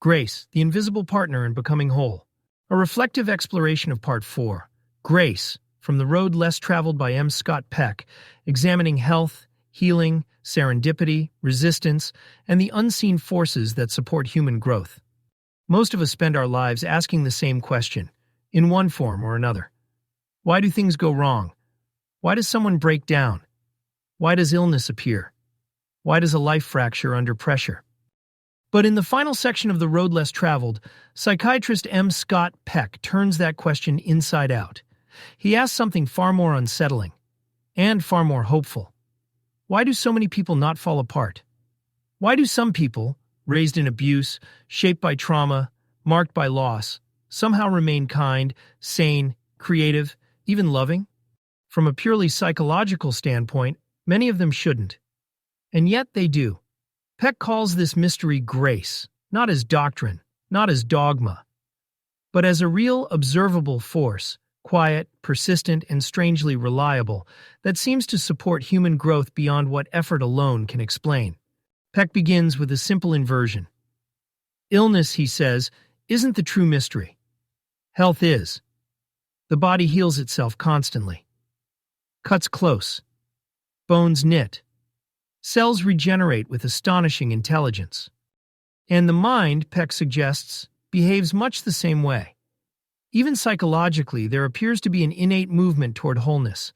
Grace, the invisible partner in becoming whole. A reflective exploration of Part 4, Grace, from the road less traveled by M. Scott Peck, examining health, healing, serendipity, resistance, and the unseen forces that support human growth. Most of us spend our lives asking the same question, in one form or another. Why do things go wrong? Why does someone break down? Why does illness appear? Why does a life fracture under pressure? But in the final section of The Road Less Traveled, psychiatrist M. Scott Peck turns that question inside out. He asks something far more unsettling and far more hopeful. Why do so many people not fall apart? Why do some people, raised in abuse, shaped by trauma, marked by loss, somehow remain kind, sane, creative, even loving? From a purely psychological standpoint, many of them shouldn't. And yet they do. Peck calls this mystery grace, not as doctrine, not as dogma, but as a real observable force, quiet, persistent, and strangely reliable, that seems to support human growth beyond what effort alone can explain. Peck begins with a simple inversion. Illness, he says, isn't the true mystery. Health is. The body heals itself constantly. Cuts close. Bones knit. Cells regenerate with astonishing intelligence. And the mind, Peck suggests, behaves much the same way. Even psychologically, there appears to be an innate movement toward wholeness,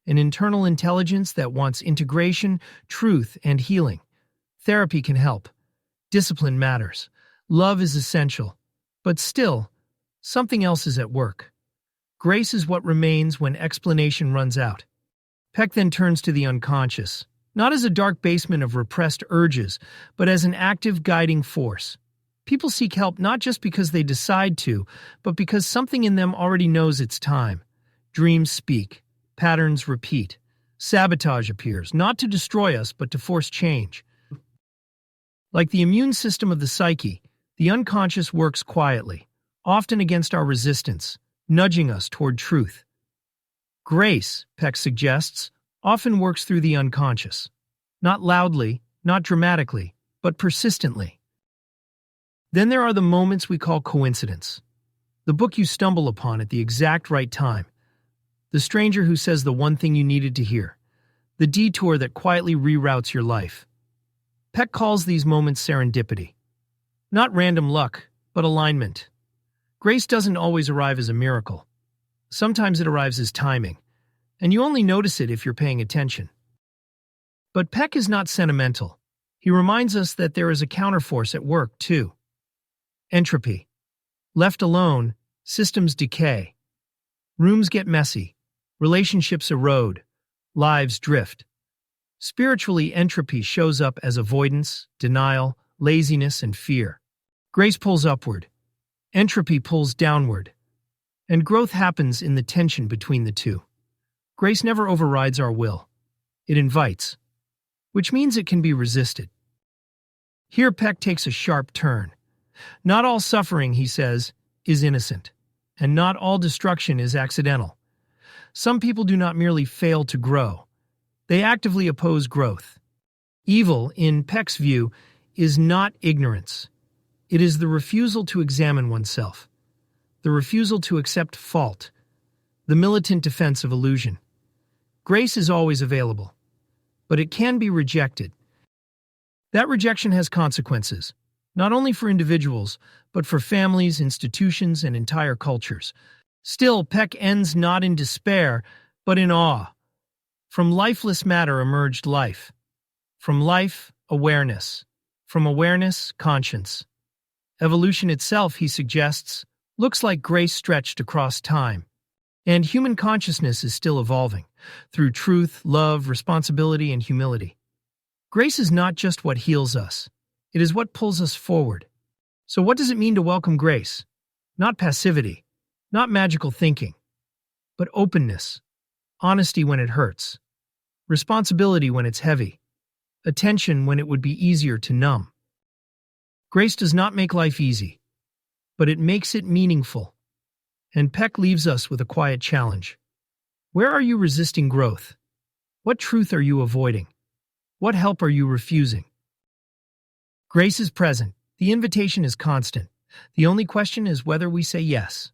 an internal intelligence that wants integration, truth, and healing. Therapy can help. Discipline matters. Love is essential. But still, something else is at work. Grace is what remains when explanation runs out. Peck then turns to the unconscious, not as a dark basement of repressed urges, but as an active guiding force. People seek help not just because they decide to, but because something in them already knows it's time. Dreams speak. Patterns repeat. Sabotage appears, not to destroy us, but to force change. Like the immune system of the psyche, the unconscious works quietly, often against our resistance, nudging us toward truth. Grace, Peck suggests, often works through the unconscious. Not loudly, not dramatically, but persistently. Then there are the moments we call coincidence. The book you stumble upon at the exact right time. The stranger who says the one thing you needed to hear. The detour that quietly reroutes your life. Peck calls these moments serendipity. Not random luck, but alignment. Grace doesn't always arrive as a miracle. Sometimes it arrives as timing, and you only notice it if you're paying attention. But Peck is not sentimental. He reminds us that there is a counterforce at work, too. Entropy. Left alone, systems decay. Rooms get messy. Relationships erode. Lives drift. Spiritually, entropy shows up as avoidance, denial, laziness, and fear. Grace pulls upward. Entropy pulls downward. And growth happens in the tension between the two. Grace never overrides our will. It invites, which means it can be resisted. Here Peck takes a sharp turn. Not all suffering, he says, is innocent, and not all destruction is accidental. Some people do not merely fail to grow. They actively oppose growth. Evil, in Peck's view, is not ignorance. It is the refusal to examine oneself, the refusal to accept fault, the militant defense of illusion. Grace is always available, but it can be rejected. That rejection has consequences, not only for individuals, but for families, institutions, and entire cultures. Still, Peck ends not in despair, but in awe. From lifeless matter emerged life. From life, awareness. From awareness, conscience. Evolution itself, he suggests, looks like grace stretched across time. And human consciousness is still evolving, through truth, love, responsibility, and humility. Grace is not just what heals us. It is what pulls us forward. So what does it mean to welcome grace? Not passivity, not magical thinking, but openness, honesty when it hurts, responsibility when it's heavy, attention when it would be easier to numb. Grace does not make life easy, but it makes it meaningful. And Peck leaves us with a quiet challenge. Where are you resisting growth? What truth are you avoiding? What help are you refusing? Grace is present. The invitation is constant. The only question is whether we say yes.